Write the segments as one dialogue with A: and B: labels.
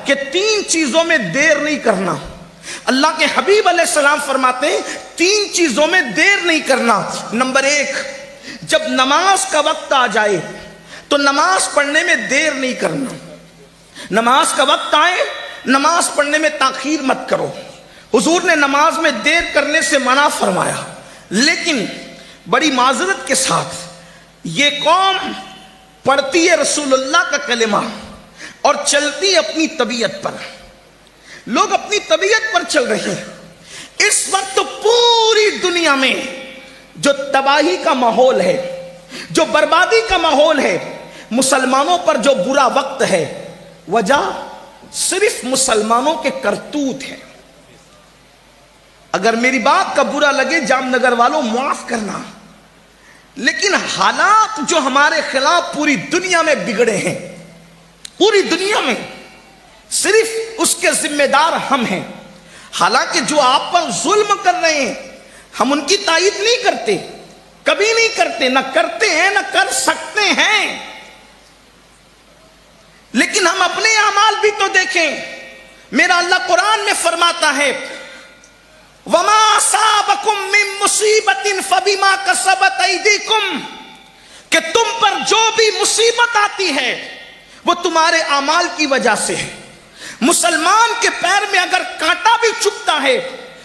A: کہ 3 چیزوں میں دیر نہیں کرنا. اللہ کے حبیب علیہ السلام فرماتے ہیں 3 چیزوں میں دیر نہیں کرنا. نمبر 1، جب نماز کا وقت آ جائے تو نماز پڑھنے میں دیر نہیں کرنا. نماز کا وقت آئے نماز پڑھنے میں تاخیر مت کرو. حضور نے نماز میں دیر کرنے سے منع فرمایا، لیکن بڑی معذرت کے ساتھ یہ قوم پڑھتی ہے رسول اللہ کا کلمہ اور چلتی اپنی طبیعت پر. لوگ اپنی طبیعت پر چل رہے ہیں. اس وقت تو پوری دنیا میں جو تباہی کا ماحول ہے، جو بربادی کا ماحول ہے، مسلمانوں پر جو برا وقت ہے، وجہ صرف مسلمانوں کے کرتوت ہے. اگر میری بات کا برا لگے جام نگر والوں معاف کرنا، لیکن حالات جو ہمارے خلاف پوری دنیا میں بگڑے ہیں، پوری دنیا میں صرف اس کے ذمہ دار ہم ہیں. حالانکہ جو آپ پر ظلم کر رہے ہیں ہم ان کی تائید نہیں کرتے، کبھی نہیں کرتے، نہ کرتے ہیں نہ کر سکتے ہیں. لیکن ہم اپنے اعمال بھی تو دیکھیں. میرا اللہ قرآن میں فرماتا ہے وَمَا أَصَابَكُم مِّن مُّصِيبَةٍ فَبِمَا كَسَبَتْ أَيْدِيكُمْ، کہ تم پر جو بھی مصیبت آتی ہے وہ تمہارے اعمال کی وجہ سے ہے. مسلمان کے پیر میں اگر کانٹا بھی چبھتا ہے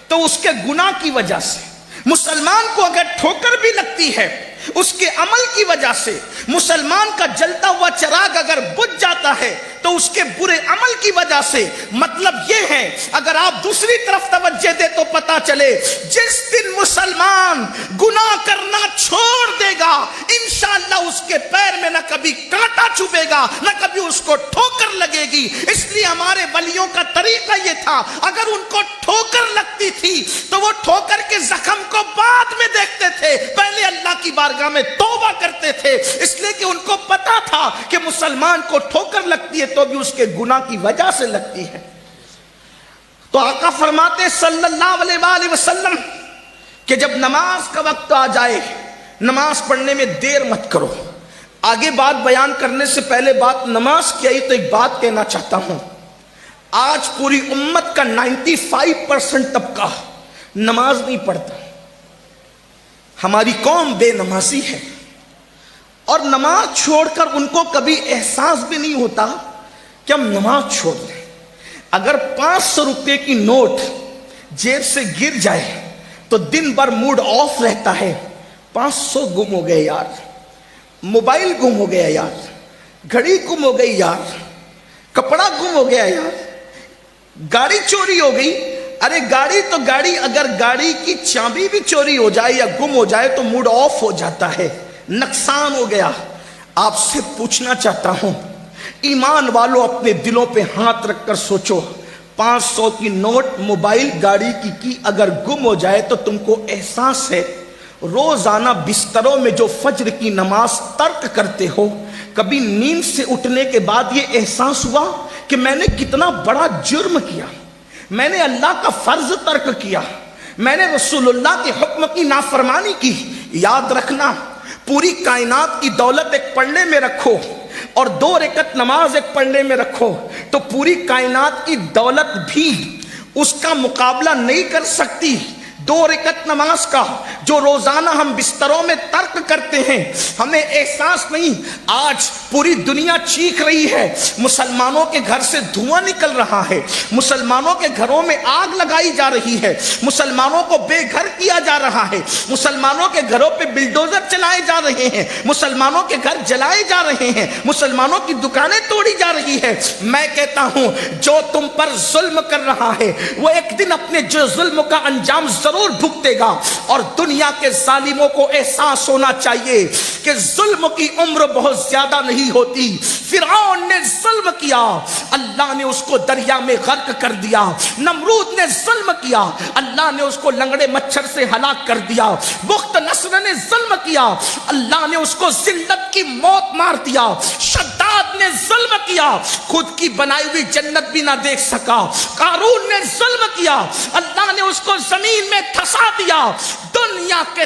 A: تو اس کے گناہ کی وجہ سے. مسلمان کو اگر ٹھوکر بھی لگتی ہے اس کے عمل کی وجہ سے. مسلمان کا جلتا ہوا چراغ اگر بجھ جاتا ہے تو اس کے برے عمل کی وجہ سے. مطلب یہ ہے اگر آپ دوسری طرف توجہ دے تو پتا چلے جس دن مسلمان گناہ کرنا چھوڑ دے گا انشاءاللہ اس کے پیر میں نہ کبھی کانٹا چبھے گا نہ کبھی اس کو ٹھوکر لگے گی. اس لیے ہمارے ولیوں کا طریقہ یہ تھا، اگر ان کو ٹھوکر لگتی تھی تو وہ ٹھوکر کے زخم کو بعد میں دیکھتے تھے، پہلے اللہ کی بارگاہ میں توبہ کرتے تھے. اس لیے کہ ان کو پتا تھا کہ مسلمان کو ٹھوکر لگتی ہے تو بھی اس کے گناہ کی وجہ سے لگتی ہے. تو آقا فرماتے صلی اللہ علیہ وآلہ وسلم کہ جب نماز کا وقت آ جائے نماز پڑھنے میں دیر مت کرو. آگے بات بیان کرنے سے پہلے بات نماز کی آئی تو ایک بات کہنا چاہتا ہوں. آج پوری امت کا 95% طبقہ نماز نہیں پڑھتا. ہماری قوم بے نمازی ہے اور نماز چھوڑ کر ان کو کبھی احساس بھی نہیں ہوتا کہ ہم نماز چھوڑ دیں. اگر 500 روپے کی نوٹ جیب سے گر جائے تو دن بھر موڈ آف رہتا ہے. 500 گم ہو گئے یار، موبائل گم ہو گیا یار، گھڑی گم ہو گئی یار، کپڑا گم ہو گیا یار، گاڑی چوری ہو گئی. ارے گاڑی تو گاڑی، اگر گاڑی کی چابی بھی چوری ہو جائے یا گم ہو جائے تو موڈ آف ہو جاتا ہے، نقصان ہو گیا. آپ سے پوچھنا چاہتا ہوں ایمان والوں اپنے دلوں پہ ہاتھ رکھ کر سوچو، 500 کی نوٹ موبائل گاڑی کی اگر گم ہو جائے تو تم کو احساس ہے روزانہ بستروں میں جو فجر کی نماز ترک کرتے ہو، کبھی نیند سے اٹھنے کے بعد یہ احساس ہوا کہ میں نے کتنا بڑا جرم کیا، میں نے اللہ کا فرض ترک کیا، میں نے رسول اللہ کے حکم کی نافرمانی کی. یاد رکھنا پوری کائنات کی دولت ایک پلڑے میں رکھو اور 2 رکعت نماز ایک پلڑے میں رکھو تو پوری کائنات کی دولت بھی اس کا مقابلہ نہیں کر سکتی 2 رکعت نماز کا جو روزانہ ہم بستروں میں ترک کرتے ہیں. ہمیں احساس نہیں. آج پوری دنیا چیخ رہی ہے، مسلمانوں کے گھر سے دھواں نکل رہا ہے، مسلمانوں کے گھروں میں آگ لگائی جا رہی ہے، مسلمانوں کو بے گھر کیا جا رہا ہے، مسلمانوں کے گھروں پہ بلڈوزر چلائے جا رہے ہیں، مسلمانوں کے گھر جلائے جا رہے ہیں، مسلمانوں کی دکانیں توڑی جا رہی ہے. میں کہتا ہوں جو تم پر ظلم کر رہا ہے وہ ایک دن اپنے جو ظلم کا انجام ضرور بھگتے گا. اور دنیا کے ظالموں کو احساس ہونا چاہیے کہ ظلم کی عمر بہت زیادہ نہیں ہوتی. فرعون نے ظلم کیا، اللہ نے اس کو دریا میں غرق کر دیا. نمرود نے ظلم کیا، اللہ نے اس کو لنگڑے مچھر سے ہلاک کر دیا. بخت نصر نے ظلم کیا، اللہ نے اس کو ذلت کی موت مار دیا. شداد نے ظلم کیا، خود کی بنائی ہوئی جنت بھی نہ دیکھ سکا. قارون نے ظلم کیا، اللہ نے اس کو زمین میں دھسا دیا. دنیا کے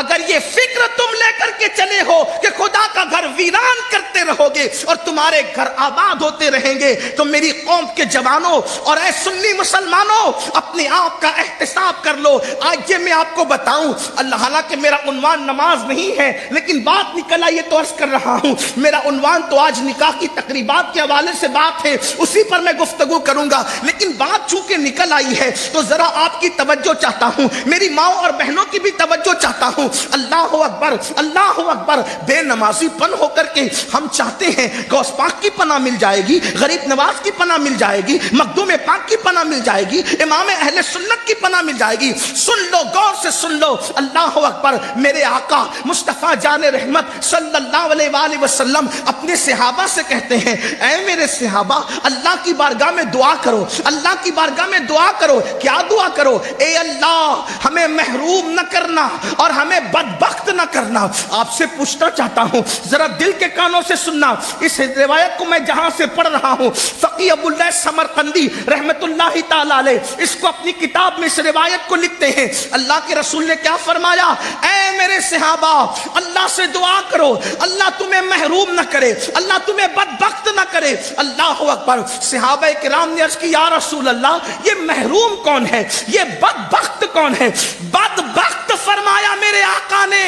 A: اگر یہ فکر تم لے کر کے چلے ہو کہ خدا کا گھر ویران کرتے رہو گے اور تمہارے گھر آباد ہوتے رہیں گے، تو میری قوم کے جوانوں اور اے سنی مسلمانوں، اپنے آپ کا احتساب کر لو۔ آج یہ میں آپ کو بتاؤں، اللہ، حالانکہ میرا عنوان نماز نہیں ہے، لیکن بات نکل آئی تو عرض کر رہا ہوں، میرا عنوان تو آج نکاح کی تقریبات کے حوالے سے بات ہے، اسی پر میں گفتگو کروں گا، لیکن بات چونکہ نکل آئی ہے تو ذرا آپ کی توجہ چاہتا ہوں، میری ماں اور بہنوں کی بھی توجہ چاہتا ہوں۔ اللہ اکبر، اللہ اکبر۔ بے نمازی پن ہو کر کے ہم چاہتے ہیں غوث پاک کی پناہ مل جائے گی، غریب نواز کی پناہ مل جائے گی، مخدوم پاک کی پناہ مل جائے گی، امام اہل سنت کی پناہ مل جائے گی۔ سن لو، غور سے سن لو، اللہ اکبر۔ میرے آقا مصطفیٰ جان رحمت صلی اللہ علیہ وآلہ وسلم اپنے صحابہ سے کہتے ہیں، اے میرے صحابہ، اللہ کی بارگاہ میں دعا کرو، اللہ کی بارگاہ میں دعا کرو۔ کیا دعا کرو؟ اے اللہ، ہمیں محروم نہ کرنا اور ہمیں بدبخت نہ کرنا۔ آپ سے پوچھنا چاہتا ہوں، ذرا دل کے کانوں سے سننا، اس روایت کو میں جہاں سے پڑھ رہا ہوں، فقی ابو اللہ سمرقندی رحمت اللہ تعالی علیہ اس کو اپنی کتاب میں اس روایت کو لکھتے ہیں، اللہ کے رسول نے کیا فرمایا؟ اے میرے صحابہ، اللہ سے دعا کرو، اللہ تمہیں محروم نہ کرے، اللہ تمہیں بدبخت نہ کرے۔ اللہ اکبر۔ صحابہ کرام نے عرض کی، یا رسول اللہ، یہ محروم کون ہے؟ یہ بدبخت کون ہے؟ بدبخت فرمایا میرے آقا نے،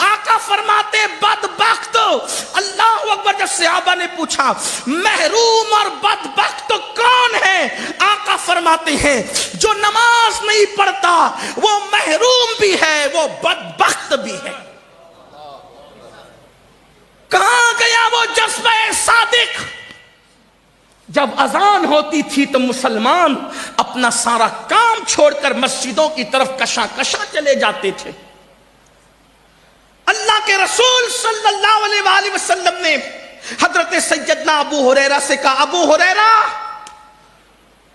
A: آقا فرماتے بدبخت۔ اللہ اکبر۔ جب صحابہ نے پوچھا محروم اور بدبخت کون ہے، آقا فرماتے ہیں جو نماز نہیں پڑھتا وہ محروم بھی ہے، وہ بدبخت بھی ہے۔ کہاں گیا وہ جذبہ صادق؟ جب اذان ہوتی تھی تو مسلمان اپنا سارا کام چھوڑ کر مسجدوں کی طرف کشاں کشاں چلے جاتے تھے۔ اللہ کے رسول صلی اللہ علیہ وآلہ وسلم نے حضرت سیدنا ابو ہریرہ سے کہا، ابو ہریرہ،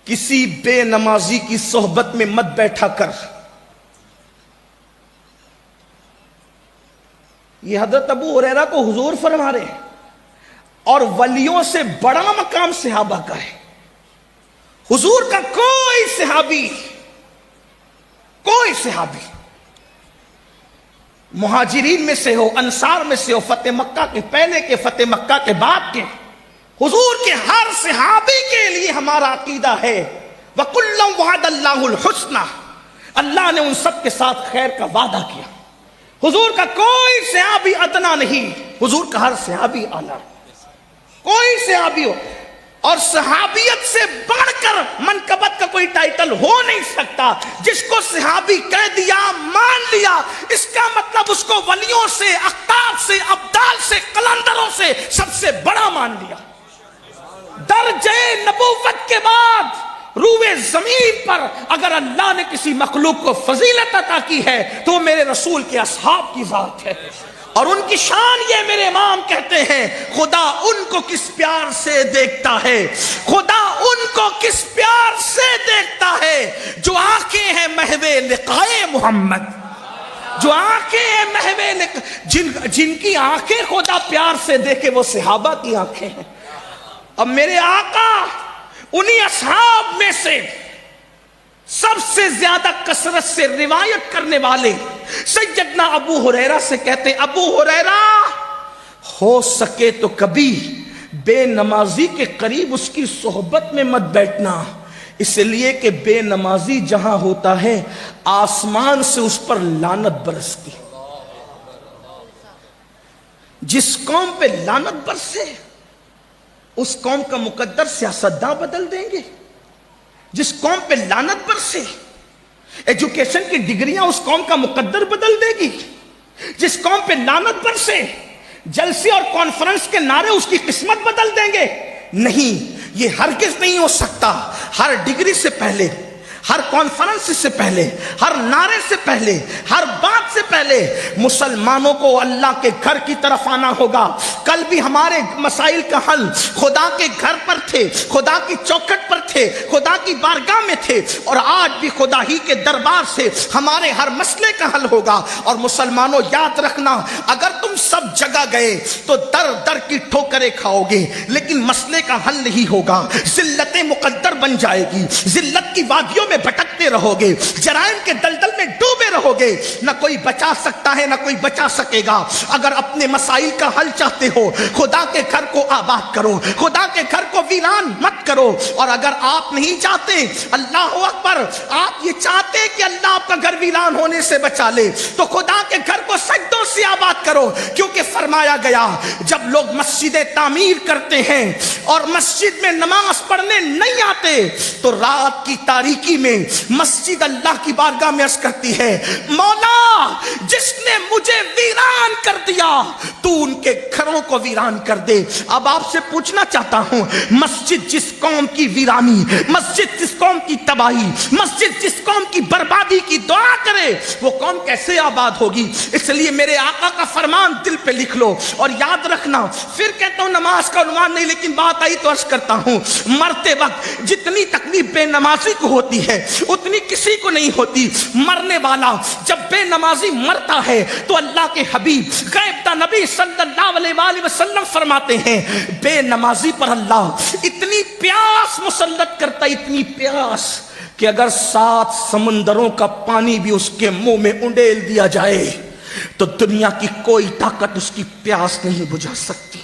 A: کسی بے نمازی کی صحبت میں مت بیٹھا کر۔ یہ حضرت ابو ہریرہ کو حضور فرما رہے ہیں، اور ولیوں سے بڑا مقام صحابہ کا ہے۔ حضور کا کوئی صحابی مہاجرین میں سے ہو، انصار میں سے ہو، فتح مکہ کے پہلے کے، فتح مکہ کے بعد کے، حضور کے ہر صحابی کے لیے ہمارا عقیدہ ہے وَكُلًّا وَعَدَ اللَّهُ الْحُسْنَى، اللہ نے ان سب کے ساتھ خیر کا وعدہ کیا۔ حضور کا کوئی صحابی ادنا نہیں، حضور کا ہر صحابی اعلیٰ، کوئی صحابی ہو، اور صحابیت سے بڑھ کر منقبت کا کوئی ٹائٹل ہو نہیں سکتا۔ جس کو صحابی کہہ دیا، مان لیا، اس کا مطلب اس کو ولیوں سے، اقطاب سے، ابدال سے، قلندروں سے سب سے بڑا مان لیا۔ درجہ نبوت کے بعد روئے زمین پر اگر اللہ نے کسی مخلوق کو فضیلت عطا کی ہے تو میرے رسول کے اصحاب کی ذات ہے، اور ان کی شان یہ میرے امام کہتے ہیں، خدا ان کو کس پیار سے دیکھتا ہے، خدا ان کو کس پیار سے دیکھتا ہے جو آنکھیں ہیں محو لقائے محمد، جو آنکھیں ہیں محو جن کی آنکھیں خدا پیار سے دیکھے وہ صحابہ کی آنکھیں ہیں۔ اب میرے آقا انہی اصحاب میں سے سب سے زیادہ کثرت سے روایت کرنے والے سیدنا ابو ہریرہ سے کہتے ہیں، ابو ہریرہ، ہو سکے تو کبھی بے نمازی کے قریب اس کی صحبت میں مت بیٹھنا، اس لیے کہ بے نمازی جہاں ہوتا ہے آسمان سے اس پر لعنت برستی۔ جس قوم پہ لعنت برسے اس قوم کا مقدر سیاستداں بدل دیں گے۔ جس قوم پہ لعنت برسے ایجوکیشن کی ڈگریاں اس قوم کا مقدر بدل دے گی۔ جس قوم پہ لعنت برسے جلسے اور کانفرنس کے نعرے اس کی قسمت بدل دیں گے۔ نہیں، یہ ہرگز نہیں ہو سکتا۔ ہر ڈگری سے پہلے، ہر کانفرنس سے پہلے، ہر نعرے سے پہلے، ہر بات سے پہلے مسلمانوں کو اللہ کے گھر کی طرف آنا ہوگا۔ کل بھی ہمارے مسائل کا حل خدا کے گھر پر تھے، خدا کی چوکھٹ پر تھے، خدا کی بارگاہ میں تھے، اور آج بھی خدا ہی کے دربار سے ہمارے ہر مسئلے کا حل ہوگا۔ اور مسلمانوں یاد رکھنا، اگر تم سب جگہ گئے تو در در کی ٹھوکریں کھاؤ گے، لیکن مسئلے کا حل نہیں ہوگا۔ ذلت مقدر بن جائے گی، ذلت کی وادیوں میں بھٹکتے رہو گے، جرائم کے دلدل میں ڈوبے رہو رہو گے، نہ کوئی بچا سکتا ہے نہ کوئی بچا سکے گا۔ اگر اپنے مسائل کا حل چاہتے ہو، خدا کے گھر کو آباد کرو، خدا کے گھر کو ویران مت کرو۔ اور اگر آپ نہیں چاہتے، اللہ اکبر، آپ یہ چاہتے کہ اللہ آپ کا گھر ویران ہونے سے بچا لے، تو خدا کے گھر کو سجدوں سے آباد کرو، کیونکہ فرمایا گیا جب لوگ مسجدیں تعمیر کرتے ہیں اور مسجد میں نماز پڑھنے نہیں آتے تو رات کی تاریکی میں مسجد اللہ کی بارگاہ میں عرض کرتی ہے، مولا جس نے مجھے ویران کر دیا تو ان کے گھروں کو ویران کر دے۔ اب آپ سے پوچھنا چاہتا ہوں، مسجد جس قوم کی ویرانی، مسجد جس قوم کی تباہی، مسجد جس قوم کی بربادی کی دعا کرے، وہ قوم کیسے آباد ہوگی؟ اس لیے میرے آقا کا فرمان دل پہ لکھ لو اور یاد رکھنا۔ پھر کہتا ہوں نماز کا عنوان نہیں، لیکن بات آئی تو عرض کرتا ہوں، مرتے وقت جتنی تکلیف بے نمازی کو ہوتی ہے اتنی کسی کو نہیں ہوتی۔ مرنے والا جب بے نمازی مرتا ہے تو اللہ کے حبیب غیب دا نبی صلی اللہ علیہ وآلہ وسلم فرماتے ہیں، بے نمازی پر اللہ اتنی پیاس مسلط کرتا، اتنی پیاس کہ اگر 7 سمندروں کا پانی بھی اس کے منہ میں انڈیل دیا جائے تو دنیا کی کوئی طاقت اس کی پیاس نہیں بجھا سکتی۔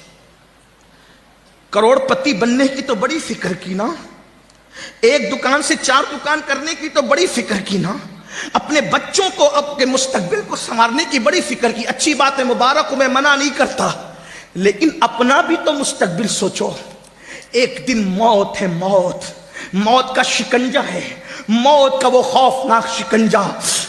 A: کروڑ پتی بننے کی تو بڑی فکر کی نا، ایک دکان سے 4 دکان کرنے کی تو بڑی فکر کی نا، اپنے بچوں کو اپنے مستقبل کو سنوارنے کی بڑی فکر کی۔ اچھی بات ہے، مبارک ہوں، میں منع نہیں کرتا، لیکن اپنا بھی تو مستقبل سوچو۔ ایک دن موت ہے، موت کا شکنجہ ہے، موت کا وہ خوفناک شکنجہ۔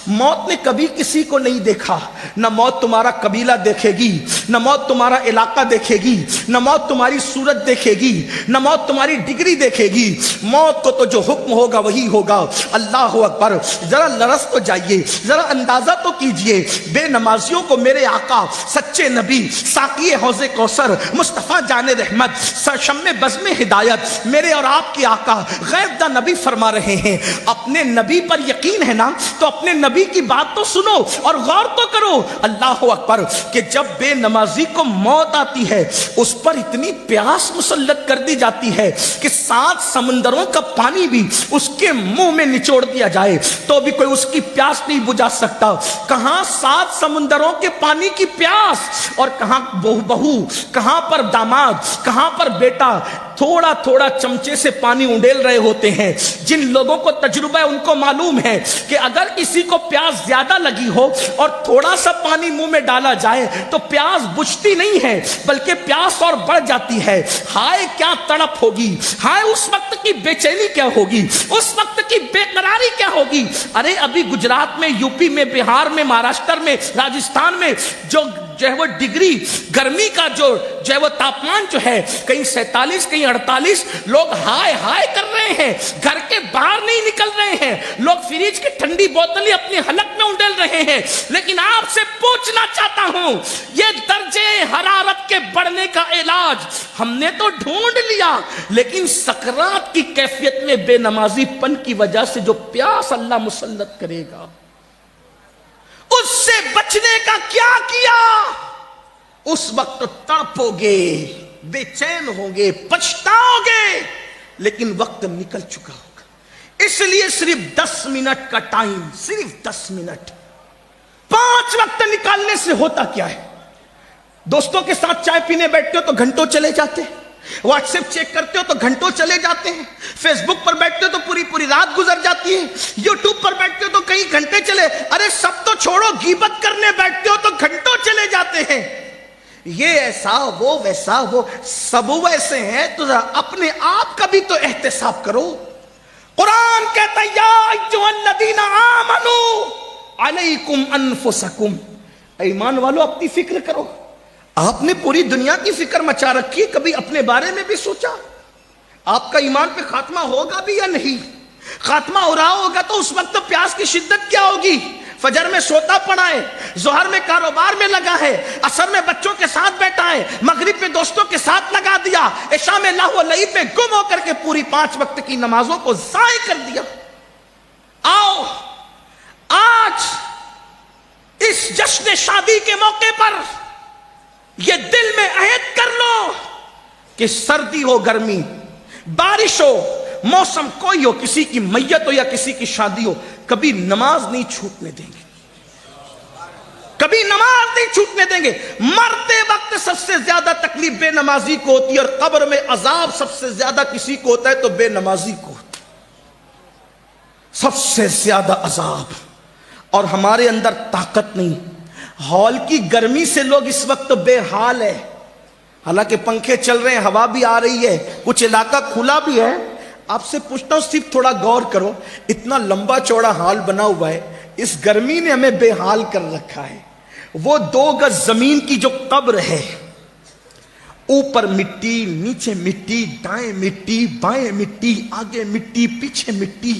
A: موت نے کبھی کسی کو نہیں دیکھا، نہ موت تمہارا قبیلہ دیکھے گی، نہ موت تمہارا علاقہ دیکھے گی، نہ موت تمہاری صورت دیکھے گی، نہ موت تمہاری ڈگری دیکھے گی۔ موت کو تو جو حکم ہوگا وہی ہوگا۔ اللہ اکبر، ذرا لرز تو جائیے، ذرا اندازہ تو کیجئے، بے نمازیوں کو میرے آقا سچے نبی ساقی حوض کوثر مصطفیٰ جان رحمت شمع بزم ہدایت میرے اور آپ کے آقا غیب دا نبی فرما رہے ہیں، اپنے نبی پر یقین ہے نا تو اپنے نبی کی بات تو سنو اور غور تو کرو۔ اللہ اکبر، کہ جب بے نمازی کو موت آتی ہے اس پر اتنی پیاس مسلط کر دی جاتی ہے کہ 7 سمندروں کا پانی بھی اس کے منہ میں نچوڑ دیا جائے تو بھی کوئی اس کی پیاس نہیں بجھا سکتا۔ کہاں 7 سمندروں کے پانی کی پیاس، اور کہاں بہو، کہاں پر داماد، کہاں پر بیٹا تھوڑا تھوڑا چمچے سے پانی انڈیل رہے ہوتے ہیں۔ جن لوگوں کو تجربہ ہے ان کو معلوم ہے کہ اگر کسی کو پیاس زیادہ لگی ہو اور تھوڑا سا پانی منہ میں ڈالا جائے تو پیاس بجھتی نہیں ہے بلکہ پیاس اور بڑھ جاتی ہے۔ ہائے کیا تڑپ ہوگی، ہائے اس وقت کی بے چینی کیا ہوگی، اس وقت کی بے قراری کیا ہوگی۔ ارے ابھی گجرات میں، یو پی میں، بہار میں، مہاراشٹر میں، راجستھان میں جو ہے وہ ڈگری گرمی کا جو ہے وہ تاپمان جو ہے، کہیں 47 کہیں 48، لوگ ہائے ہائے کر رہے ہیں، گھر کے باہر نہیں نکل رہے ہیں، لوگ فریج کی ٹھنڈی بوتلیں اپنی حلق میں انڈیل رہے ہیں۔ لیکن آپ سے پوچھنا چاہتا ہوں، یہ درجے حرارت کے بڑھنے کا علاج ہم نے تو ڈھونڈ لیا، لیکن سکرات کی کیفیت میں بے نمازی پن کی وجہ سے جو پیاس اللہ مسلط کرے گا اس سے بچنے کا کیا کیا؟ اس وقت تڑپو گے، بے چین ہوگے، پچھتاؤ گے، لیکن وقت نکل چکا ہوگا۔ اس لیے صرف 10 منٹ کا ٹائم، صرف 10 منٹ، 5 وقت نکالنے سے ہوتا کیا ہے؟ دوستوں کے ساتھ چائے پینے بیٹھتے ہو تو گھنٹوں چلے جاتے ہیں، واٹس ایپ چیک کرتے ہو تو گھنٹوں چلے جاتے ہیں، فیس بک پر بیٹھتے ہو تو پوری رات گزر جاتی ہے، یوٹیوب پر بیٹھتے ہو تو کئی گھنٹے چلے، ارے سب تو چھوڑو، غیبت کرنے بیٹھتے ہو تو گھنٹوں چلے جاتے ہیں۔ یہ ایسا، وہ ویسا، وہ سب ویسے ہیں، تو اپنے آپ کا بھی تو احتساب کرو۔ قرآن کہتا ہے یا ایھا الذین آمنوا علیکم انفسکم، ایمان والو اپنی فکر کرو۔ آپ نے پوری دنیا کی فکر مچا رکھی، کبھی اپنے بارے میں بھی سوچا آپ کا ایمان پہ خاتمہ ہوگا بھی یا نہیں؟ خاتمہ ہو رہا ہوگا تو اس وقت پیاس کی شدت کیا ہوگی؟ فجر میں سوتا پڑا ہے، ظہر میں کاروبار میں لگا ہے، عصر میں بچوں کے ساتھ بیٹھا ہے، مغرب میں دوستوں کے ساتھ لگا دیا، عشاء میں لہو و لعب میں گم ہو کر کے پوری 5 وقت کی نمازوں کو ضائع کر دیا۔ آؤ آج اس جشن شادی کے موقع پر یہ دل میں عہد کر لو کہ سردی ہو، گرمی، بارش ہو، موسم کوئی ہو، کسی کی میت ہو یا کسی کی شادی ہو، کبھی نماز نہیں چھوٹنے دیں گے۔ کبھی نماز نہیں چھوٹنے دیں گے. مرتے وقت سب سے زیادہ تکلیف بے نمازی کو ہوتی ہے، اور قبر میں عذاب سب سے زیادہ کسی کو ہوتا ہے تو بے نمازی کو ہوتا ہے. سب سے زیادہ عذاب. اور ہمارے اندر طاقت نہیں. ہال کی گرمی سے لوگ اس وقت بے حال ہے، حالانکہ پنکھے چل رہے ہیں، ہوا بھی آ رہی ہے، کچھ علاقہ کھلا بھی ہے. آپ سے پوچھتا ہوں، صرف تھوڑا غور کرو، اتنا لمبا چوڑا ہال بنا ہوا ہے، اس گرمی نے ہمیں بے حال کر رکھا ہے. وہ 2 گز زمین کی جو قبر ہے، اوپر مٹی، نیچے مٹی، دائیں مٹی، بائیں مٹی، آگے مٹی، پیچھے مٹی،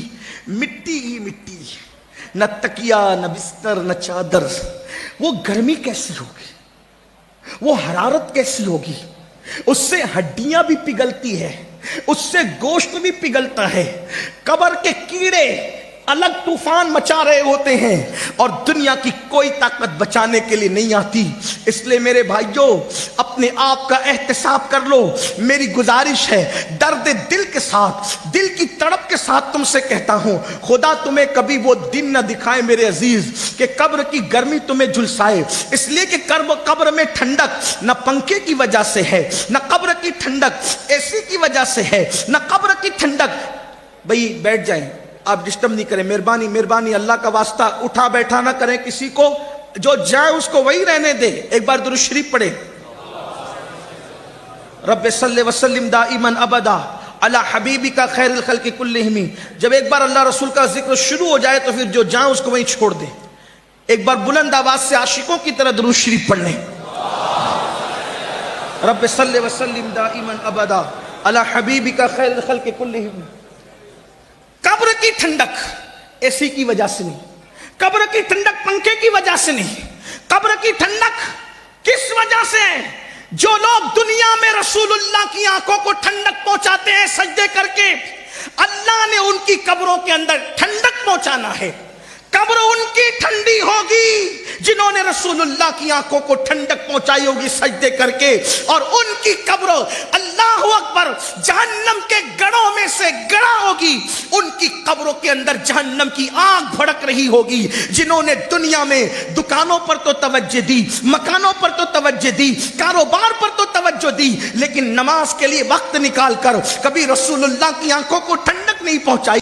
A: مٹی ہی مٹی، نہ تکیا، نہ بستر، نہ چادر. وہ گرمی کیسی ہوگی، وہ حرارت کیسی ہوگی. اس سے ہڈیاں بھی پگھلتی ہے، اس سے گوشت بھی پگھلتا ہے. قبر کے کیڑے الگ طوفان مچا رہے ہوتے ہیں، اور دنیا کی کوئی طاقت بچانے کے لیے نہیں آتی. اس لیے میرے بھائیوں، اپنے آپ کا احتساب کر لو. میری گزارش ہے، درد دل کے ساتھ، دل کی تڑپ کے ساتھ تم سے کہتا ہوں، خدا تمہیں کبھی وہ دن نہ دکھائے میرے عزیز کہ قبر کی گرمی تمہیں جھلسائے. اس لیے کہ قبر میں ٹھنڈک نہ پنکھے کی وجہ سے ہے، نہ قبر کی ٹھنڈک اے سی کی وجہ سے ہے، نہ قبر کی ٹھنڈک. بھئی بیٹھ جائیں، آپ ڈسٹرب نہیں کریں، مہربانی مہربانی، اللہ کا واسطہ اٹھا بیٹھا نہ کریں کسی کو. جو جائے اس کو وہی رہنے دے. ایک بار درود شریف پڑھے. رب صلی وسلم دائما ابدا علی حبیبک خیر الخلق کلہم. جب ایک بار اللہ رسول کا ذکر شروع ہو جائے تو پھر جو جائے اس کو وہیں چھوڑ دیں. ایک بار بلند آواز سے عاشقوں کی طرح درود شریف پڑھ لیں. رب صلی وسلم دائما ابدا علی حبیبک خیر الخلق کلہم. قبر کی ٹھنڈک اے سی کی وجہ سے نہیں، قبر کی ٹھنڈک پنکھے کی وجہ سے نہیں. قبر کی ٹھنڈک کس وجہ سے ہے؟ جو لوگ دنیا میں رسول اللہ کی آنکھوں کو ٹھنڈک پہنچاتے ہیں سجدے کر کے، اللہ نے ان کی قبروں کے اندر ٹھنڈک پہنچانا ہے. قبر ان کی ٹھنڈی ہوگی جنہوں نے رسول اللہ کی آنکھوں کو ٹھنڈک پہنچائی ہوگی سجدے کر کے. اور ان کی قبر اللہ اکبر جہنم کے گڑھوں میں سے گڑا ہوگی. ان کی قبروں کے اندر جہنم کی آگ بھڑک رہی ہوگی. جنہوں نے دنیا میں دکانوں پر تو توجہ دی، مکانوں پر تو توجہ دی، کاروبار پر تو توجہ دی، لیکن نماز کے لیے وقت نکال کر کبھی رسول اللہ کی آنکھوں کو ٹھنڈک نہیں پہنچائی.